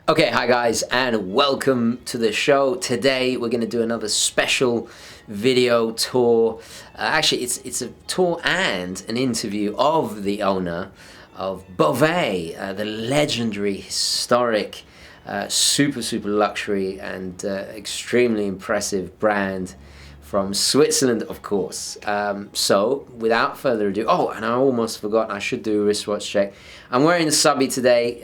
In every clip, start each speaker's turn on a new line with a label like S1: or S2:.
S1: Okay, hi guys, and welcome to the show. Today we're going to do another special video tour. Actually, it's a tour and an interview of the owner of Bovet, the legendary, historic, super luxury and extremely impressive brand from Switzerland, of course. So, without further ado, oh, and I almost forgot, I should do a wristwatch check. I'm wearing the subby today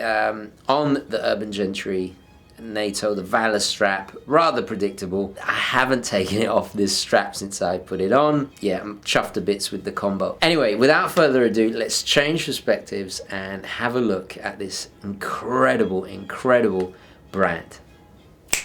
S1: on the Urban Gentry NATO, the Valor strap, rather predictable. I haven't taken it off this strap since I put it on. Yeah, I'm chuffed to bits with the combo. Anyway, without further ado, let's change perspectives and have a look at this incredible brand.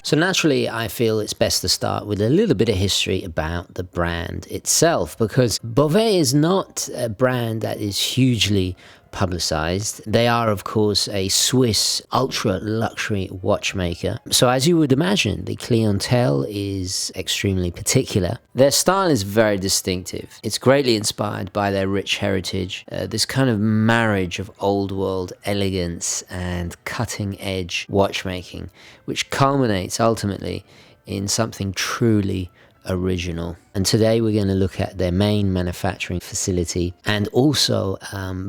S1: So naturally, I feel it's best to start with a little bit of history about the brand itself, because Bovet is not a brand that is hugely publicized. They are, of course, a Swiss ultra-luxury watchmaker. So as you would imagine, the clientele is extremely particular. Their style is very distinctive. It's greatly inspired by their rich heritage, this kind of marriage of old-world elegance and cutting-edge watchmaking, which culminates ultimately in something truly original. And today we're going to look at their main manufacturing facility and also,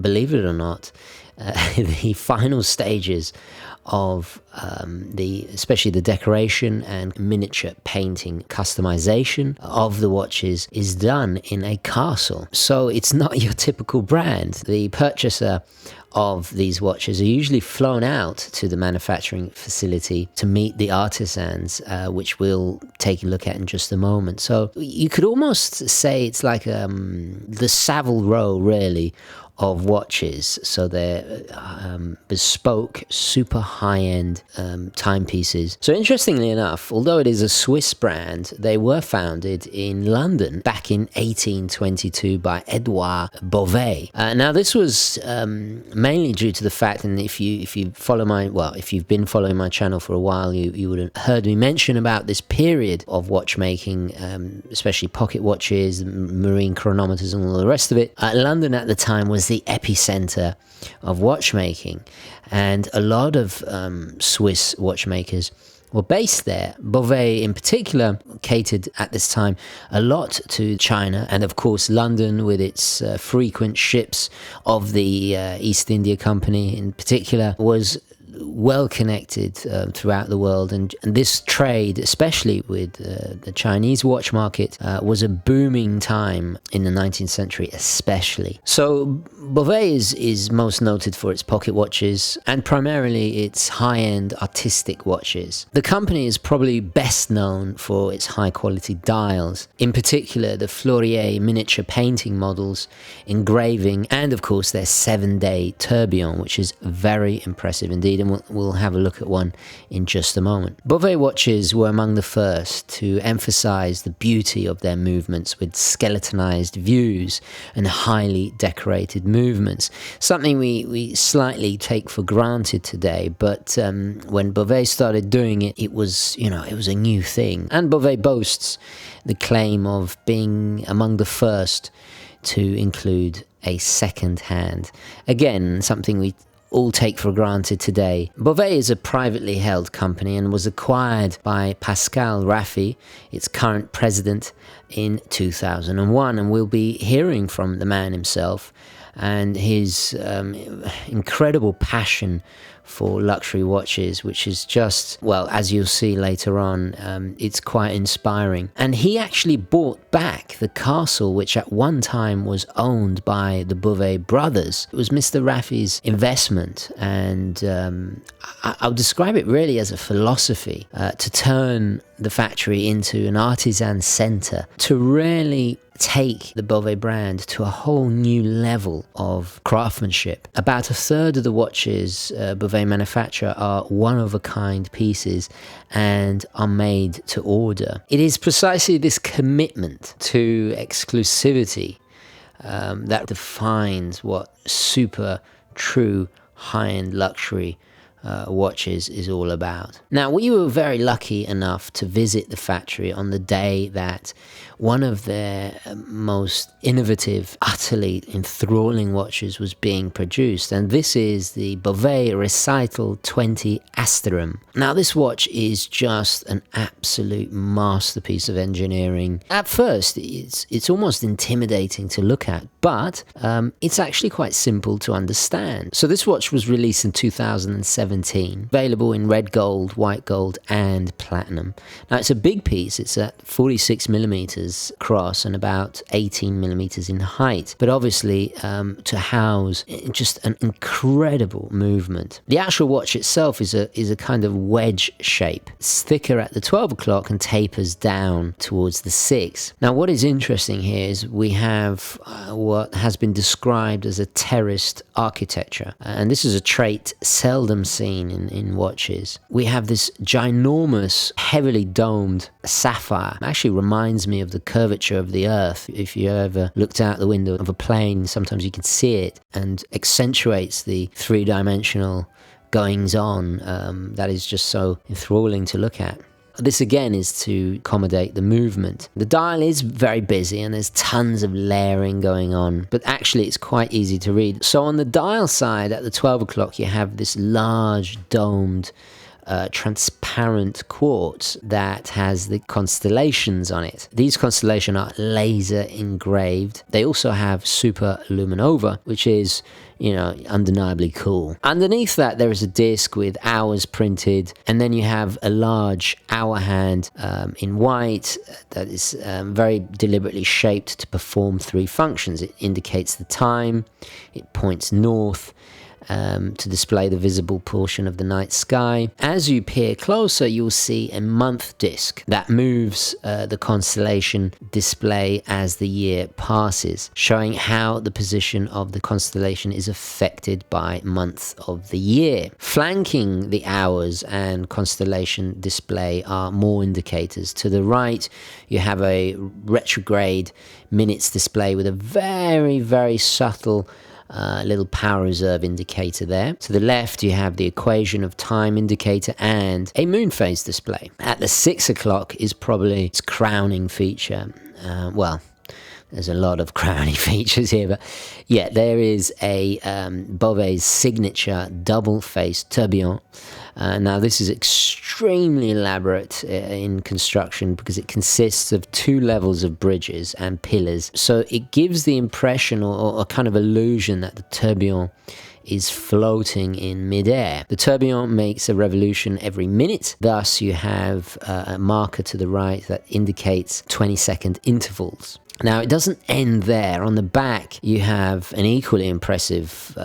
S1: believe it or not, the final stages of especially the decoration and miniature painting customization of the watches is done in a castle. So it's not your typical brand. The purchaser of these watches are usually flown out to the manufacturing facility to meet the artisans, which we'll take a look at in just a moment. So you could almost say it's like the Savile Row, really, of watches. So they're bespoke, super high-end timepieces. So interestingly enough, although it is a Swiss brand, they were founded in London back in 1822 by Edouard Bovet. Now this was mainly due to the fact, and if you've been following my channel for a while, you would have heard me mention about this period of watchmaking, especially pocket watches, marine chronometers, and all the rest of it. London at the time was the epicenter of watchmaking, and a lot of Swiss watchmakers were based there. Bovet in particular catered at this time a lot to China, and of course London, with its frequent ships of the East India Company in particular, was well connected throughout the world, and this trade, especially with the Chinese watch market, was a booming time in the 19th century especially. So Bovet is most noted for its pocket watches and primarily its high-end artistic watches. The company is probably best known for its high-quality dials, in particular the Fleurier miniature painting models, engraving, and of course their 7-day tourbillon, which is very impressive indeed, and we'll have a look at one in just a moment. Bovet watches were among the first to emphasize the beauty of their movements with skeletonized views and highly decorated movements, something we slightly take for granted today, but when Bovet started doing it, it was a new thing. And Bovet boasts the claim of being among the first to include a second hand. Again, something we all take for granted today. Bovet is a privately held company and was acquired by Pascal Raffy, its current president, in 2001, and we'll be hearing from the man himself and his incredible passion for luxury watches, which is just, well, as you'll see later on, it's quite inspiring. And he actually bought back the castle, which at one time was owned by the Bovet brothers. It was Mr. Raffy's investment, and I'll describe it really as a philosophy to turn the factory into an artisan center, to really take the Bovet brand to a whole new level of craftsmanship. About a third of the watches Bovet manufacture are one-of-a-kind pieces and are made to order. It is precisely this commitment to exclusivity that defines what super true high-end luxury watches is all about. Now, we were very lucky enough to visit the factory on the day that one of their most innovative, utterly enthralling watches was being produced, and this is the Bovet Recital 20 Astérium. Now, this watch is just an absolute masterpiece of engineering. At first, it's almost intimidating to look at, but it's actually quite simple to understand. So this watch was released in 2017, available in red gold, white gold, and platinum. Now, it's a big piece. It's at 46 millimeters across and about 18 millimeters in height, but obviously to house just an incredible movement. The actual watch itself is a kind of wedge shape. It's thicker at the 12 o'clock and tapers down towards the 6. Now, what is interesting here is we have what has been described as a terraced architecture, and this is a trait seldom seen in watches. We have this ginormous, heavily domed sapphire. It actually reminds me of the curvature of the earth. If you ever looked out the window of a plane, sometimes you can see it, and accentuates the three-dimensional goings on that is just so enthralling to look at. This again is to accommodate the movement. The dial is very busy and there's tons of layering going on, but actually it's quite easy to read. So on the dial side at the 12 o'clock you have this large domed transparent quartz that has the constellations on it. These constellations are laser engraved. They also have super luminova, which is, undeniably cool. Underneath that there is a disc with hours printed, and then you have a large hour hand in white that is very deliberately shaped to perform 3 functions. It indicates the time, it points north, to display the visible portion of the night sky. As you peer closer, you'll see a month disc that moves the constellation display as the year passes, showing how the position of the constellation is affected by month of the year. Flanking the hours and constellation display are more indicators. To the right, you have a retrograde minutes display with a very, very subtle little power reserve indicator there. To the left you have the equation of time indicator and a moon phase display. At the 6 o'clock is probably its crowning feature. There's a lot of crowning features here, but yeah, there is a Bovet's signature double-faced tourbillon. Now, this is extremely elaborate in construction because it consists of 2 levels of bridges and pillars. So it gives the impression or a kind of illusion that the tourbillon is floating in midair. The tourbillon makes a revolution every minute. Thus, you have a marker to the right that indicates 20-second intervals. Now, it doesn't end there. On the back, you have an equally impressive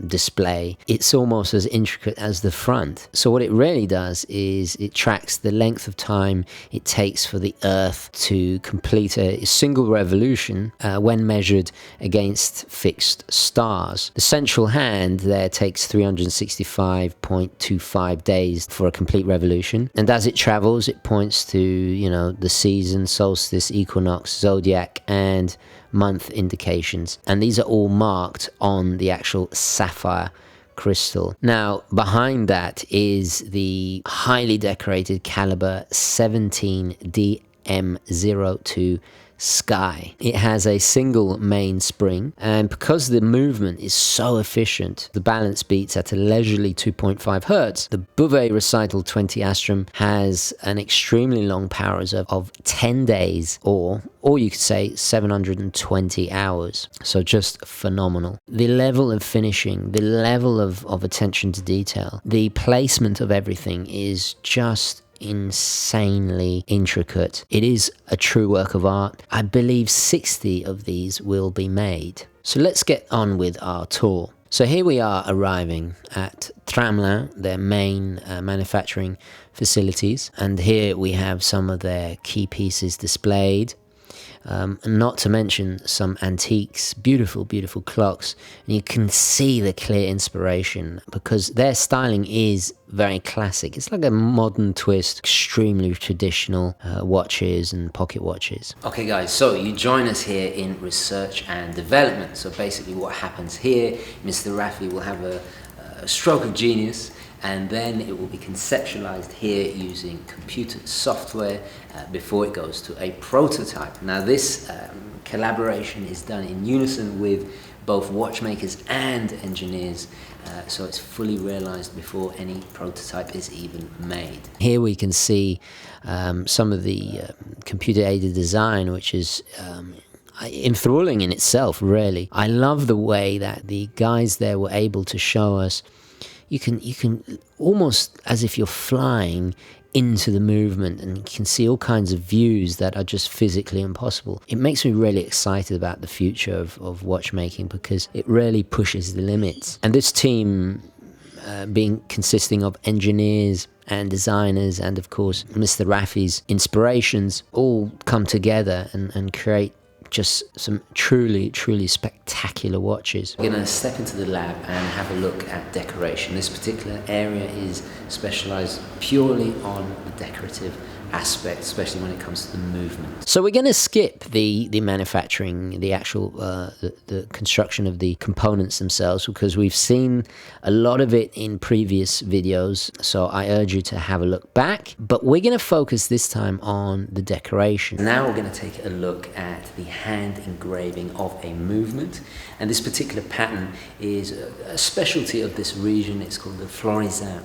S1: display. It's almost as intricate as the front. So what it really does is it tracks the length of time it takes for the Earth to complete a single revolution when measured against fixed stars. The central hand there takes 365.25 days for a complete revolution. And as it travels, it points to, the season, solstice, equinox, zodiac, and month indications, and these are all marked on the actual sapphire crystal. Now, behind that is the highly decorated caliber 17 DM02 Sky. It has a single mainspring, and because the movement is so efficient, the balance beats at a leisurely 2.5 hertz. The Bovet Recital 20 Astérium has an extremely long power reserve of 10 days, or you could say 720 hours. So just phenomenal. The level of finishing, the level of attention to detail, the placement of everything is just insanely intricate. It is a true work of art. I believe 60 of these will be made. So let's get on with our tour. So here we are arriving at Tramelin, their main manufacturing facilities, and here we have some of their key pieces displayed. Not to mention some antiques, beautiful, beautiful clocks. And you can see the clear inspiration because their styling is very classic. It's like a modern twist, extremely traditional watches and pocket watches. Okay guys, so you join us here in research and development. So basically what happens here, Mr. Raffi will have a stroke of genius and then it will be conceptualized here using computer software before it goes to a prototype. Now this collaboration is done in unison with both watchmakers and engineers, so it's fully realized before any prototype is even made. Here we can see some of the computer-aided design, which is enthralling in itself, really. I love the way that the guys there were able to show us, you can almost as if you're flying into the movement, and you can see all kinds of views that are just physically impossible. It makes me really excited about the future of watchmaking, because it really pushes the limits. And this team, consisting of engineers and designers, and of course Mr. Raffy's inspirations, all come together and create just some truly spectacular watches. We're going to step into the lab and have a look at decoration. This particular area is specialized purely on the decorative aspect, especially when it comes to the movement. So we're going to skip the manufacturing, the actual the construction of the components themselves, because we've seen a lot of it in previous videos, so I urge you to have a look back. But we're going to focus this time on the decoration. Now we're going to take a look at the hand engraving of a movement, and this particular pattern is a specialty of this region. It's called the Florisan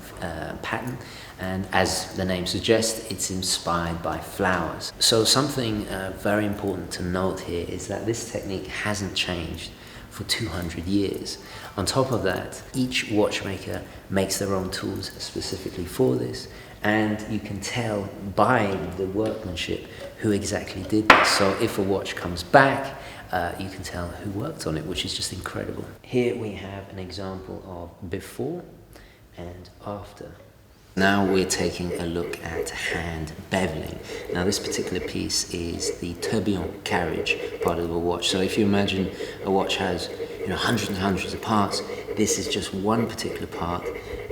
S1: pattern, and as the name suggests, it's inspired by flowers. So something very important to note here is that this technique hasn't changed for 200 years. On top of that, each watchmaker makes their own tools specifically for this, and you can tell by the workmanship who exactly did this. So if a watch comes back, you can tell who worked on it, which is just incredible. Here we have an example of before and after. Now we're taking a look at hand beveling. Now this particular piece is the tourbillon carriage part of a watch. So if you imagine a watch has hundreds and hundreds of parts, this is just one particular part,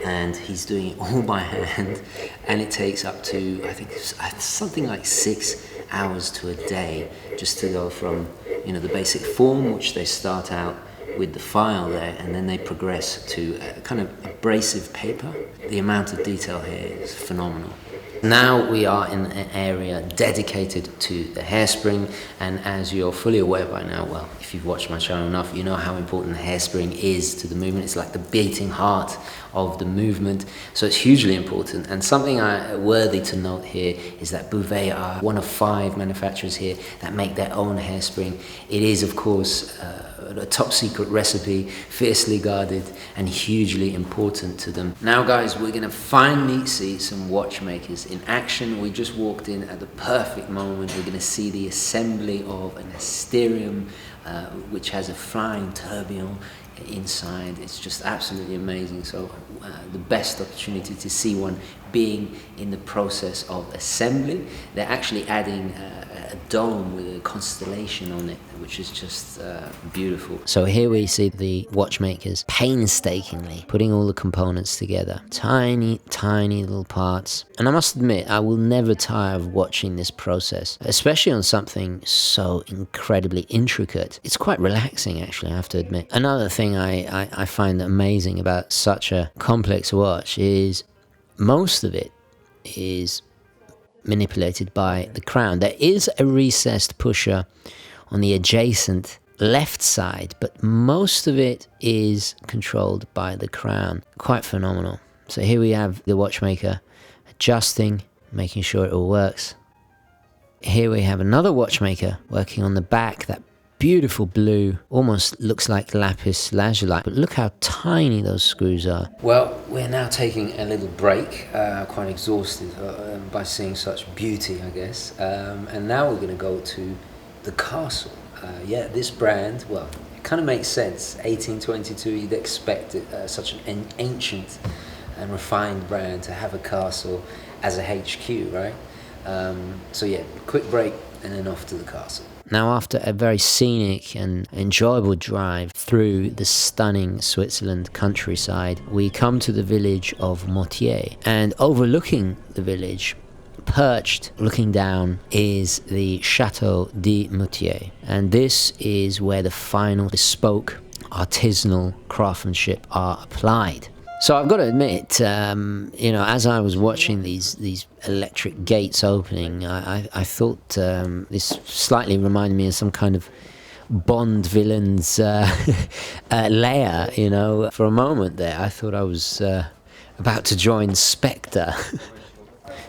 S1: and he's doing it all by hand, and it takes up to, I think, something like 6 hours to a day just to go from the basic form, which they start out with the file there, and then they progress to a kind of abrasive paper. The amount of detail here is phenomenal. Now we are in an area dedicated to the hairspring, and as you're fully aware by now, well, if you've watched my channel enough, you know how important the hairspring is to the movement. It's like the beating heart of the movement, so it's hugely important. And something worthy to note here is that Bovet are one of 5 manufacturers here that make their own hairspring. It is, of course, a top secret recipe, fiercely guarded and hugely important to them. Now guys, we're going to finally see some watchmakers in action. We just walked in at the perfect moment. We're going to see the assembly of an Astérium, which has a flying tourbillon inside. It's just absolutely amazing. So the best opportunity to see one being in the process of assembly. They're actually adding a dome with a constellation on it, which is just beautiful. So here we see the watchmakers painstakingly putting all the components together. Tiny little parts. And I must admit, I will never tire of watching this process, especially on something so incredibly intricate. It's quite relaxing, actually, I have to admit. Another thing I find amazing about such a complex watch is most of it is manipulated by the crown. There is a recessed pusher on the adjacent left side, but most of it is controlled by the crown. Quite phenomenal. So here we have the watchmaker adjusting, making sure it all works. Here we have another watchmaker working on the back. That beautiful blue almost looks like lapis lazuli, but look how tiny those screws are. Well, we're now taking a little break, quite exhausted by seeing such beauty, I guess, and now we're going to go to the castle. Yeah, this brand, well, it kind of makes sense. 1822, you'd expect it, such an ancient and refined brand to have a castle as a HQ, right? So yeah, quick break and then off to the castle. Now, after a very scenic and enjoyable drive through the stunning Switzerland countryside, we come to the village of Moutier, and overlooking the village, perched looking down, is the Chateau de Moutier, and this is where the final bespoke artisanal craftsmanship are applied. So I've got to admit, you know, as I was watching these electric gates opening, I thought this slightly reminded me of some kind of Bond villain's lair. You know, for a moment there, I thought I was about to join Spectre.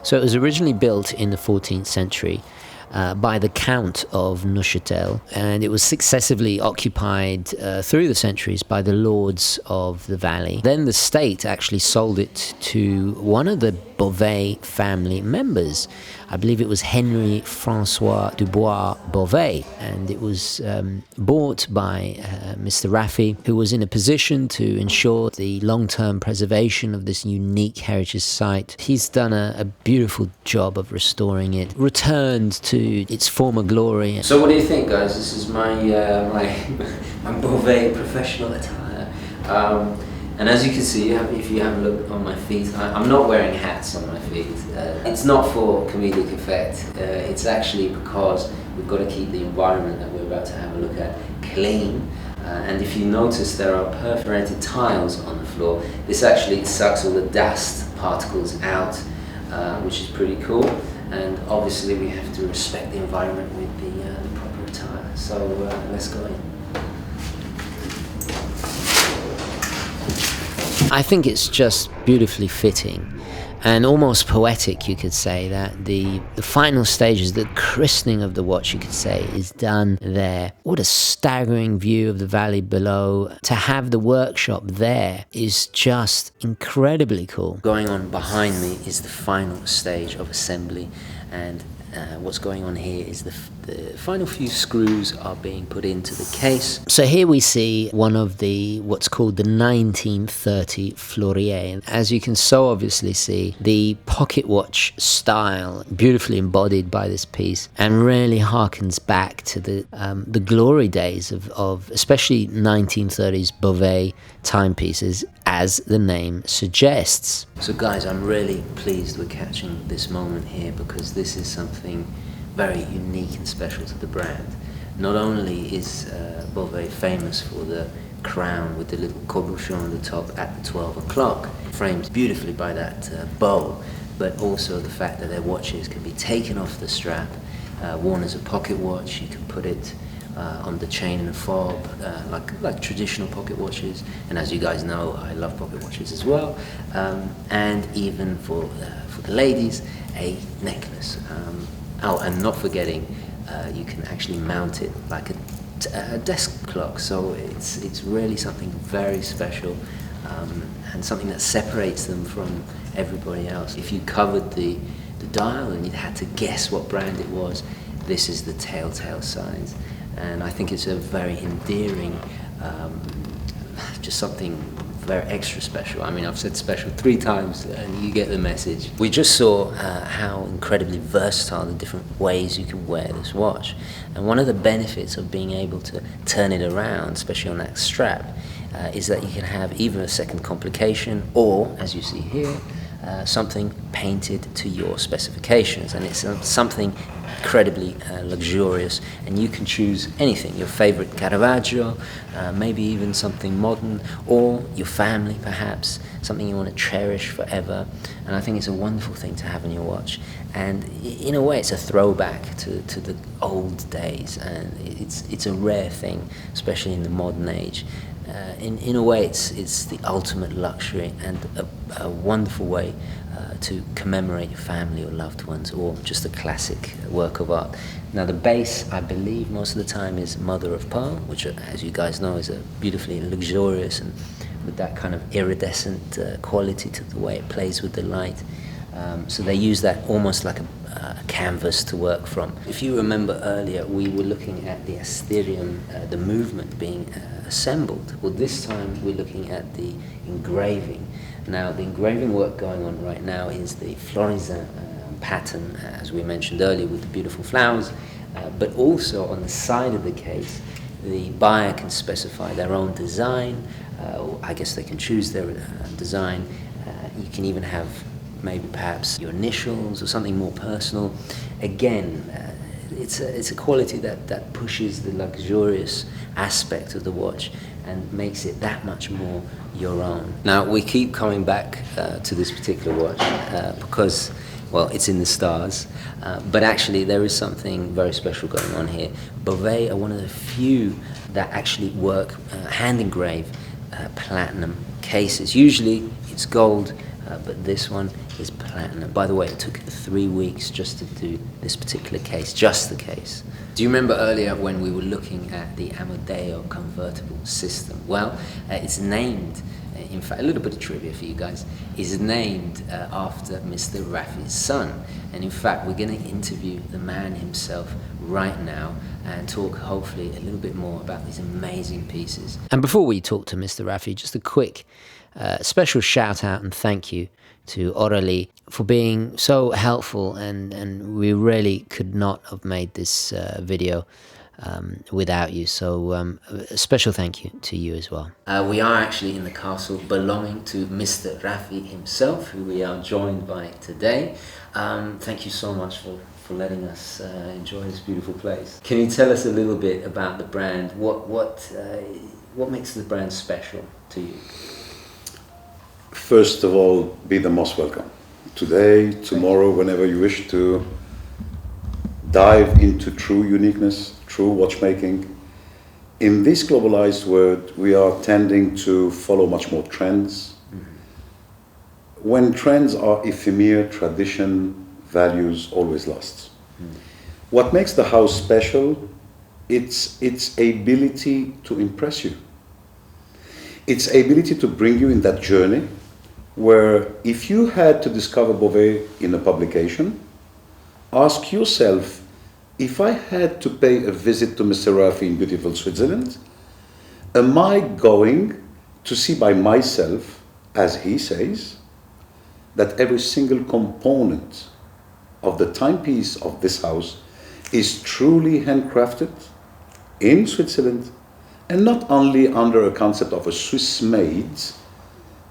S1: So it was originally built in the 14th century. By the Count of Neuchâtel, and it was successively occupied through the centuries by the lords of the valley. Then the state actually sold it to one of the Bovet family members. I believe it was Henry Francois Dubois Bovet, and it was bought by Mr. Raffy, who was in a position to ensure the long-term preservation of this unique heritage site. He's done a beautiful job of restoring it, returned to its former glory. So what do you think, guys? This is my my Bovet professional attire. And as you can see, if you have a look on my feet, I'm not wearing hats on my feet. It's not for comedic effect. It's actually because we've got to keep the environment that we're about to have a look at clean. And if you notice, there are perforated tiles on the floor. This actually sucks all the dust particles out, which is pretty cool. And obviously we have to respect the environment with the proper attire. So let's go in. I think it's just beautifully fitting and almost poetic, you could say, that the final stages, the christening of the watch, you could say, is done there. What a staggering view of the valley below. To have the workshop there is just incredibly cool. Going on behind me is the final stage of assembly, and what's going on here is the final few screws are being put into the case. So here we see one of what's called the 1930 Fleurier. As you can so obviously see, the pocket watch style beautifully embodied by this piece, and really harkens back to the glory days of especially 1930s Bovet timepieces, as the name suggests. So guys, I'm really pleased we're catching this moment here, because this is something very unique and special to the brand. Not only is Bovet famous for the crown with the little cabochon on the top at the 12 o'clock, framed beautifully by that bow, but also the fact that their watches can be taken off the strap, worn as a pocket watch. You can put it on the chain and a fob, like traditional pocket watches. And as you guys know, I love pocket watches as well. And even for the ladies, a necklace. Oh, and not forgetting, you can actually mount it like a desk clock. So it's really something very special, and something that separates them from everybody else. If you covered the dial and you had to guess what brand it was, this is the telltale signs. And I think it's a very endearing, just something very extra special. I mean, I've said special 3 times and you get the message. We just saw how incredibly versatile the different ways you can wear this watch. And one of the benefits of being able to turn it around, especially on that strap, is that you can have either a second complication or, as you see here, something painted to your specifications. And it's something incredibly luxurious, and you can choose anything, your favorite Caravaggio, maybe even something modern, or your family perhaps, something you want to cherish forever. And I think it's a wonderful thing to have in your watch, and in a way it's a throwback to the old days, and it's a rare thing, especially in the modern age. In a way it's the ultimate luxury, and a wonderful way to commemorate your family or loved ones, or just a classic work of art. Now the base, I believe most of the time, is mother of pearl, which, as you guys know, is a beautifully luxurious and with that kind of iridescent quality to the way it plays with the light. So they use that almost like a canvas to work from. If you remember earlier, we were looking at the Astérium, the movement being assembled. Well, this time we're looking at the engraving. Now, the engraving work going on right now is the Florizan pattern, as we mentioned earlier, with the beautiful flowers, but also on the side of the case, the buyer can specify their own design. I guess they can choose their design. You can even have maybe perhaps your initials or something more personal. Again, it's a quality that pushes the luxurious aspect of the watch, and makes it that much more your own. Now, we keep coming back to this particular watch because, well, it's in the stars, but actually there is something very special going on here. Bovet are one of the few that actually work hand engrave platinum cases. Usually it's gold, but this one is platinum. By the way, it took 3 weeks just to do this particular case, just the case. Do you remember earlier when we were looking at the Amadeo convertible system? Well, it's named, in fact, a little bit of trivia for you guys, is named after Mr. Raffi's son. And in fact, we're going to interview the man himself right now and talk hopefully a little bit more about these amazing pieces. And before we talk to Mr. Raffi, just a quick special shout out and thank you to Aurélie for being so helpful, and we really could not have made this video without you, so a special thank you to you as well. We are actually in the castle belonging to Mr. Raffi himself, who we are joined by today. Thank you so much for letting us enjoy this beautiful place. Can you tell us a little bit about the brand? What makes the brand special to you?
S2: First of all, be the most welcome. Today, tomorrow, whenever you wish to dive into true uniqueness, true watchmaking. In this globalized world, we are tending to follow much more trends. Mm-hmm. When trends are ephemeral, tradition, values always last. Mm-hmm. What makes the house special, it's its ability to impress you. Its ability to bring you in that journey where if you had to discover Bovet in a publication, ask yourself, if I had to pay a visit to Mr. Raffi in beautiful Switzerland, am I going to see by myself, as he says, that every single component of the timepiece of this house is truly handcrafted in Switzerland, and not only under a concept of a Swiss made?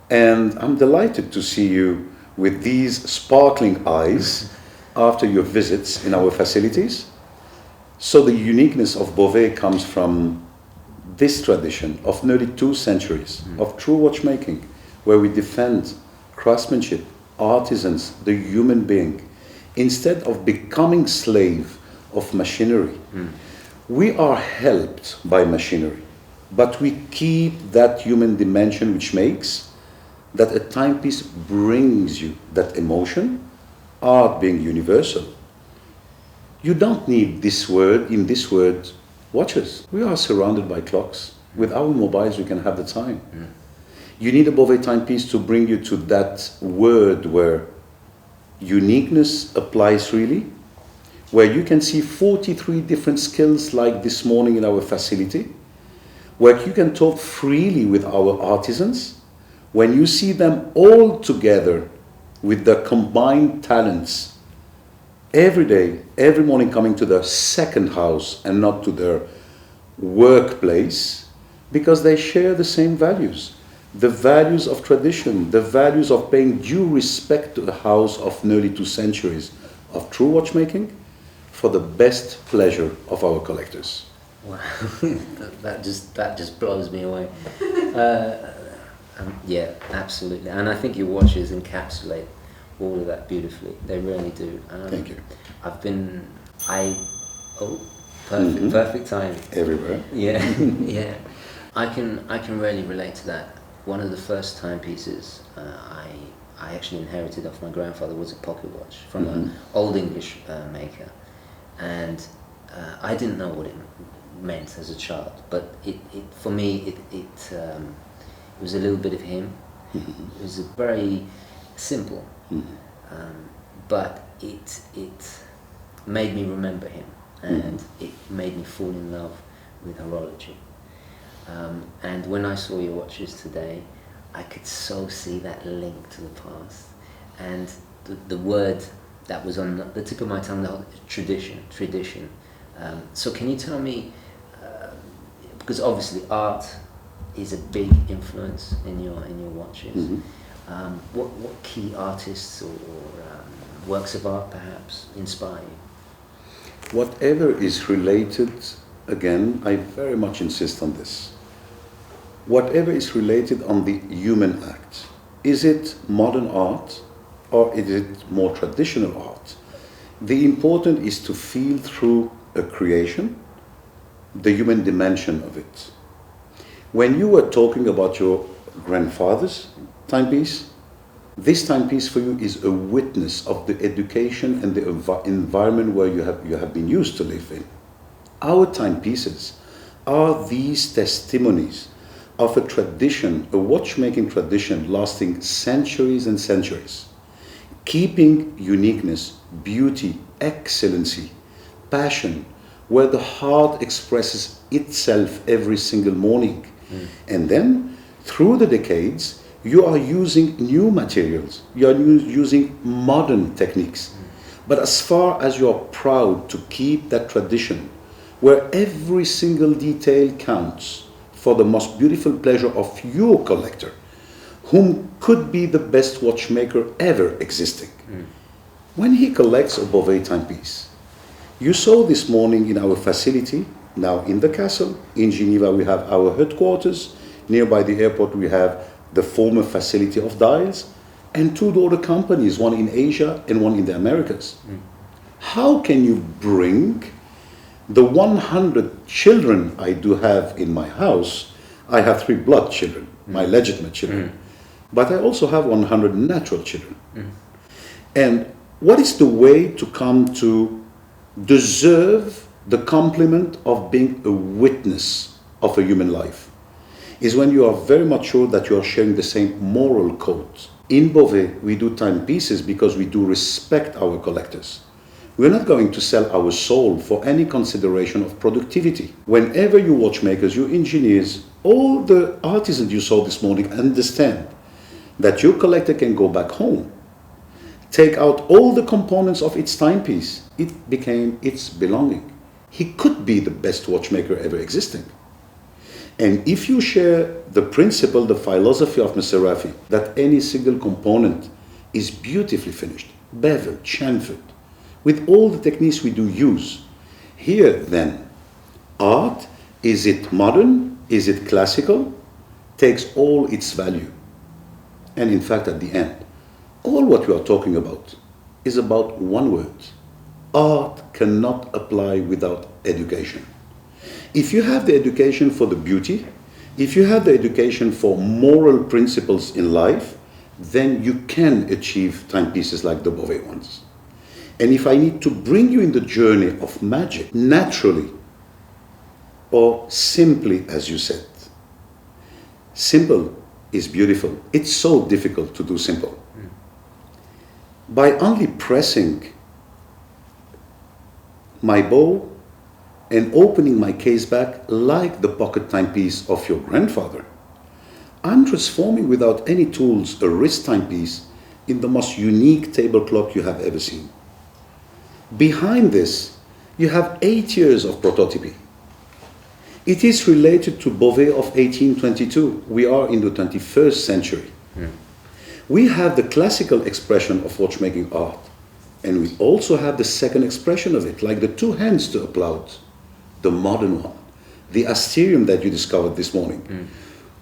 S2: And I'm delighted to see you with these sparkling eyes after your visits in our facilities. So the uniqueness of Bovet comes from this tradition of nearly 2 centuries of true watchmaking, where we defend craftsmanship, artisans, the human being, instead of becoming slave of machinery. We are helped by machinery, but we keep that human dimension, which makes that a timepiece brings you that emotion, art being universal. You don't need this word, in this word, watches. We are surrounded by clocks. With our mobiles, we can have the time. You need a Bovet timepiece to bring you to that word where uniqueness applies really, where you can see 43 different skills like this morning in our facility, where you can talk freely with our artisans. When you see them all together with their combined talents, every day, every morning coming to their second house and not to their workplace, because they share the same values. The values of tradition, the values of paying due respect to the house of nearly 2 centuries of true watchmaking for the best pleasure of our collectors.
S1: Wow, that just blows me away. Yeah, absolutely. And I think your watches encapsulate all of that beautifully. They really do.
S2: Thank you.
S1: Perfect time.
S2: Everywhere.
S1: Yeah, yeah. I can really relate to that. One of the first timepieces I actually inherited off my grandfather was a pocket watch from an old English maker, and I didn't know what it meant as a child, but for me it was a little bit of him. It was a very simple, but it made me remember him, and it made me fall in love with horology. And when I saw your watches today, I could so see that link to the past, and the word that was on the tip of my tongue, the tradition. So can you tell me, because obviously art is a big influence in your watches. What key artists or works of art perhaps inspire you?
S2: Whatever is related, again, I very much insist on this, whatever is related on the human act. Is it modern art or is it more traditional art? The important is to feel through a creation the human dimension of it. When you were talking about your grandfather's timepiece, this timepiece for you is a witness of the education and the environment where you have been used to live in. Our timepieces are these testimonies of a tradition, a watchmaking tradition lasting centuries and centuries, keeping uniqueness, beauty, excellency, passion, where the heart expresses itself every single morning. And then, through the decades, you are using new materials, you are using modern techniques. But as far as you are proud to keep that tradition, where every single detail counts for the most beautiful pleasure of your collector, whom could be the best watchmaker ever existing. When he collects a Bovet timepiece, you saw this morning in our facility, now in the castle, in Geneva we have our headquarters, nearby the airport we have the former facility of dials, and two daughter companies, one in Asia and one in the Americas. How can you bring the 100 children I do have in my house? I have 3 blood children, my legitimate children, but I also have 100 natural children. And what is the way to come to deserve the compliment of being a witness of a human life? Is when you are very much sure that you are sharing the same moral code. In Bovet, we do timepieces because we do respect our collectors. We're not going to sell our soul for any consideration of productivity. Whenever you watchmakers, you engineers, all the artisans you saw this morning understand that your collector can go back home, take out all the components of its timepiece, it became its belonging. He could be the best watchmaker ever existing. And if you share the principle, the philosophy of Mr. Raffy, that any single component is beautifully finished, beveled, chamfered, with all the techniques we do use, here then, art, is it modern, is it classical, takes all its value. And in fact, at the end, all what we are talking about is about one word. Art cannot apply without education. If you have the education for the beauty, if you have the education for moral principles in life, then you can achieve timepieces like the Bovet ones. And if I need to bring you in the journey of magic, naturally, or simply, as you said, simple is beautiful. It's so difficult to do simple. By only pressing my bow and opening my case back like the pocket timepiece of your grandfather, I'm transforming without any tools a wrist timepiece in the most unique table clock you have ever seen. Behind this, you have 8 years of prototyping. It is related to Bovet of 1822. We are in the 21st century. We have the classical expression of watchmaking art, and we also have the second expression of it, like the 2 hands to applaud, the modern one, the Asterium that you discovered this morning.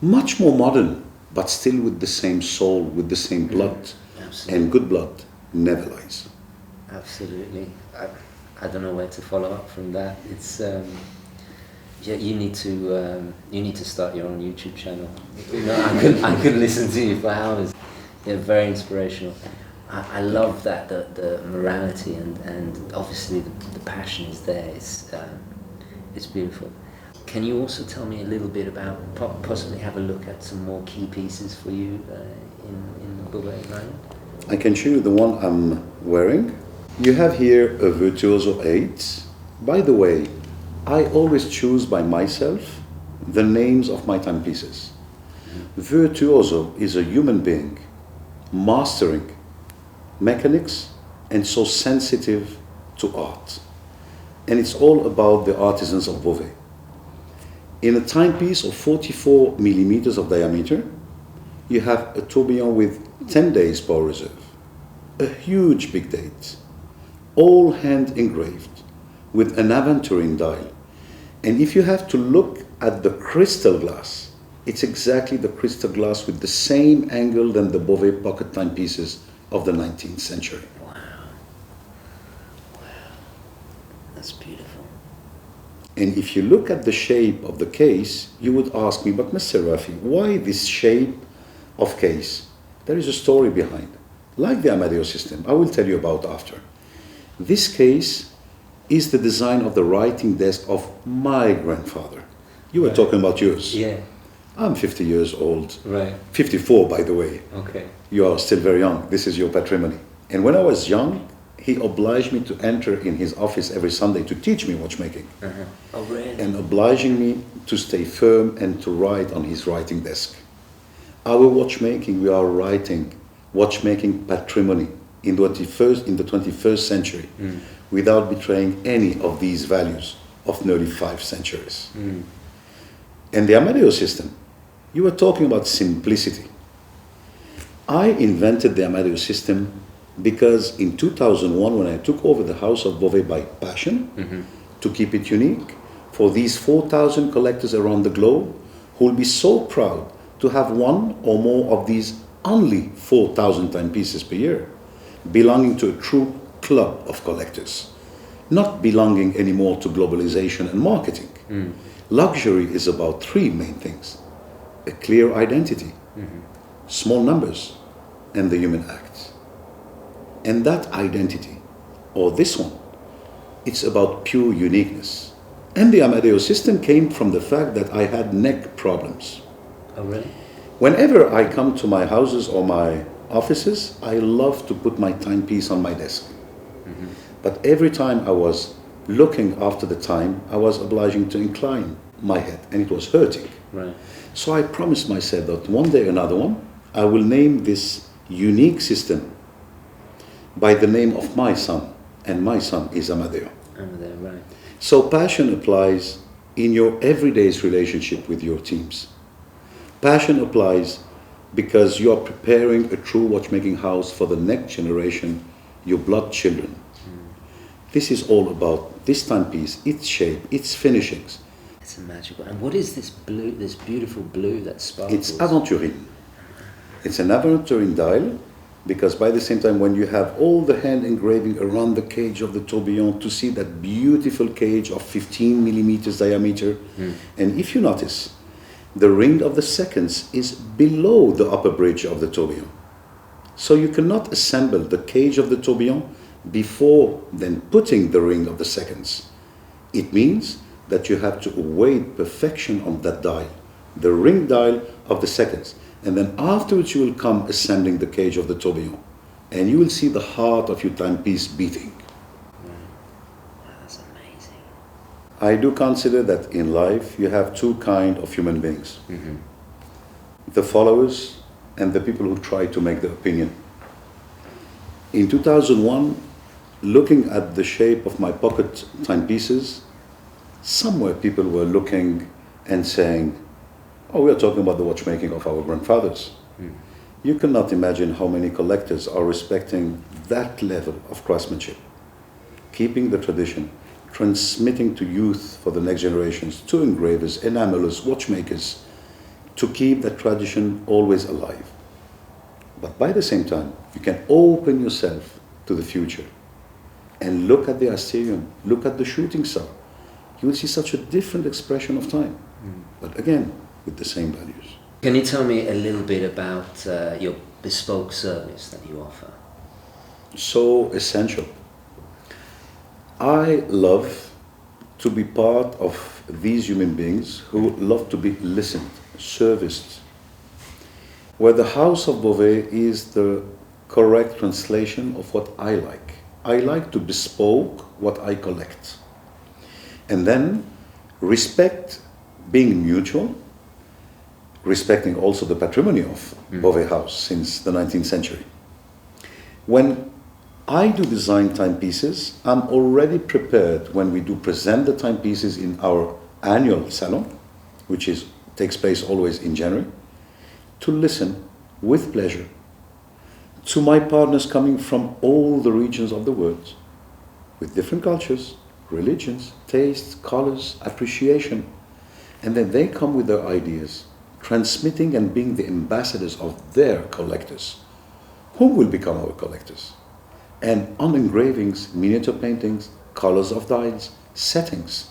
S2: Much more modern, but still with the same soul, with the same blood. And good blood never lies.
S1: Absolutely. I don't know where to follow up from that. It's yeah, you need to start your own YouTube channel. You know, I could listen to you for hours. Yeah, very inspirational. I love that the morality and obviously the passion is there. It's beautiful. Can you also tell me a little bit about possibly have a look at some more key pieces for you in the Bovet line?
S2: I can show you the one I'm wearing. You have here a Virtuoso 8. By the way, I always choose by myself the names of my timepieces. Virtuoso is a human being mastering mechanics and so sensitive to art. And it's all about the artisans of Bovet. In a timepiece of 44 millimeters of diameter, you have a tourbillon with 10 days power reserve, a huge big date, all hand engraved with an aventurine dial. And if you have to look at the crystal glass, It's exactly the crystal glass with the same angle than the Bovet pocket timepieces of the 19th century.
S1: Wow. Wow. That's beautiful.
S2: And if you look at the shape of the case, you would ask me, but Mr. Raffy, why this shape of case? There is a story behind. Like the Amadeo system, I will tell you about after. This case is the design of the writing desk of my grandfather. You were talking about yours.
S1: Yeah.
S2: I'm 50 years old.
S1: Right.
S2: 54, by the way.
S1: Okay.
S2: You are still very young. This is your patrimony. And when I was young, he obliged me to enter in his office every Sunday to teach me watchmaking.
S1: Uh-huh. Oh, really?
S2: And obliging me to stay firm and to write on his writing desk. Our watchmaking, we are writing watchmaking patrimony in the 21st century without betraying any of these values of nearly 5 centuries. And the Amadeo system, you were talking about simplicity. I invented the Amadeo system because in 2001, when I took over the house of Bovet by passion, to keep it unique, for these 4,000 collectors around the globe who will be so proud to have one or more of these only 4,000 timepieces per year, belonging to a true club of collectors, not belonging anymore to globalization and marketing. Luxury is about 3 main things: a clear identity, small numbers, and the human act. And that identity, or this one, it's about pure uniqueness. And the Amadeo system came from the fact that I had neck problems.
S1: Oh, really?
S2: Whenever I come to my houses or my offices, I love to put my timepiece on my desk. But every time I was looking after the time, I was obliging to incline my head, and it was hurting.
S1: Right.
S2: So I promised myself that one day or another one, I will name this unique system by the name of my son, and my son is Amadeo.
S1: Amadeo, right.
S2: So passion applies in your everyday's relationship with your teams. Passion applies because you are preparing a true watchmaking house for the next generation, your blood children. This is all about this timepiece, its shape, its finishings.
S1: It's a magical. And what is this blue, this beautiful blue that sparkles?
S2: It's aventurine. It's an aventurine dial, because by the same time, when you have all the hand engraving around the cage of the tourbillon to see that beautiful cage of 15 millimeters diameter, and if you notice, the ring of the seconds is below the upper bridge of the tourbillon. So you cannot assemble the cage of the tourbillon before then putting the ring of the seconds. It means that you have to await perfection on that dial, the ring dial of the seconds. And then afterwards you will come assembling the cage of the tourbillon. And you will see the heart of your timepiece beating.
S1: That's amazing.
S2: I do consider that in life you have 2 kinds of human beings. The followers and the people who try to make the opinion. In 2001, looking at the shape of my pocket timepieces, somewhere people were looking and saying, oh, we are talking about the watchmaking of our grandfathers. You cannot imagine how many collectors are respecting that level of craftsmanship, keeping the tradition, transmitting to youth for the next generations, to engravers, enamelers, watchmakers, to keep that tradition always alive. But by the same time, you can open yourself to the future and look at the Asterium, look at the shooting star. You will see such a different expression of time. But again, with the same values.
S1: Can you tell me a little bit about your bespoke service that you offer?
S2: So essential. I love to be part of these human beings who love to be listened, serviced, where the house of Bovet is the correct translation of what I like. I like to bespoke what I collect. And then respect being mutual, respecting also the patrimony of Bovet House since the 19th century. When I do design timepieces, I'm already prepared when we do present the timepieces in our annual salon, which takes place always in January, to listen with pleasure to my partners coming from all the regions of the world, with different cultures, religions, tastes, colors, appreciation. And then they come with their ideas transmitting and being the ambassadors of their collectors, who will become our collectors. And on engravings, miniature paintings, colors of dyes, settings.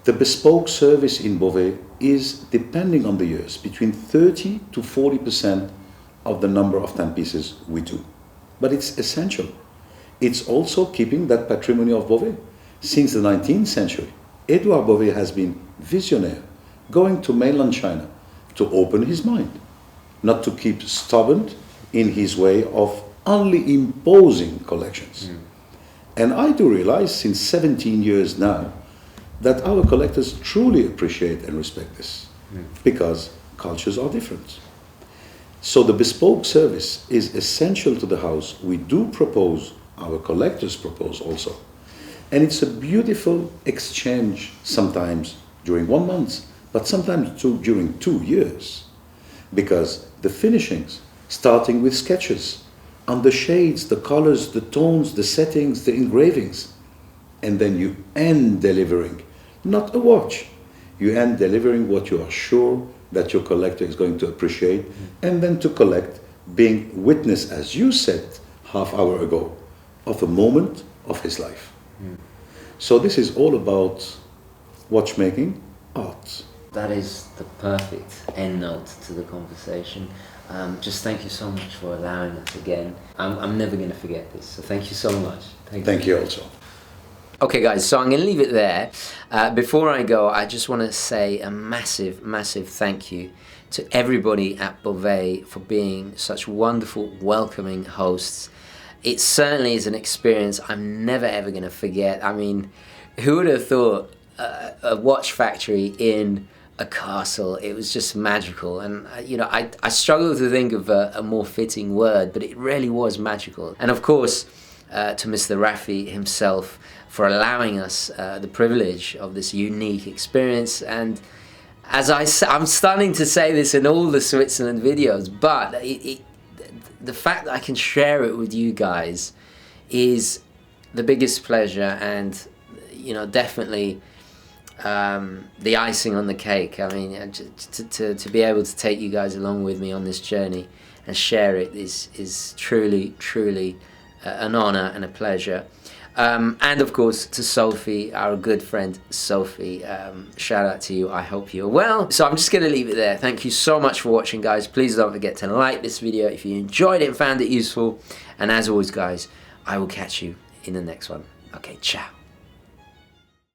S2: The bespoke service in Bovet is, depending on the years, between 30 to 40% of the number of timepieces we do. But it's essential. It's also keeping that patrimony of Bovet. Since the 19th century, Edouard Bovet has been visionary, going to mainland China to open his mind, not to keep stubborn in his way of only imposing collections. And I do realize since 17 years now that our collectors truly appreciate and respect this, because cultures are different. So the bespoke service is essential to the house. We do propose, our collectors propose also. And it's a beautiful exchange, sometimes during 1 month, but sometimes during 2 years. Because the finishings, starting with sketches, on the shades, the colors, the tones, the settings, the engravings, and then you end delivering, not a watch, you end delivering what you are sure that your collector is going to appreciate, and then to collect, being witness, as you said half hour ago, of a moment of his life. So this is all about watchmaking, art.
S1: That is the perfect end note to the conversation. Just thank you so much for allowing us again. I'm never going to forget this, so thank you so much.
S2: Thank you also.
S1: Okay guys, so I'm going to leave it there. Before I go, I just want to say a massive, massive thank you to everybody at Bovet for being such wonderful, welcoming hosts. It certainly is an experience I'm never ever going to forget. I mean, who would have thought a watch factory in a castle? It was just magical, and you know, I struggle to think of a more fitting word, but it really was magical. And of course, to Mr. Raffy himself for allowing us the privilege of this unique experience. And as I'm starting to say this in all the Switzerland videos, but the fact that I can share it with you guys is the biggest pleasure, and you know, definitely the icing on the cake. I mean, to be able to take you guys along with me on this journey and share it is truly, truly an honor and a pleasure. And of course to Sophie, our good friend Sophie, shout out to you. I hope you're well. So I'm just going to leave it there. Thank you so much for watching, guys. Please don't forget to like this video if you enjoyed it and found it useful. And as always, guys, I will catch you in the next one. Okay, ciao.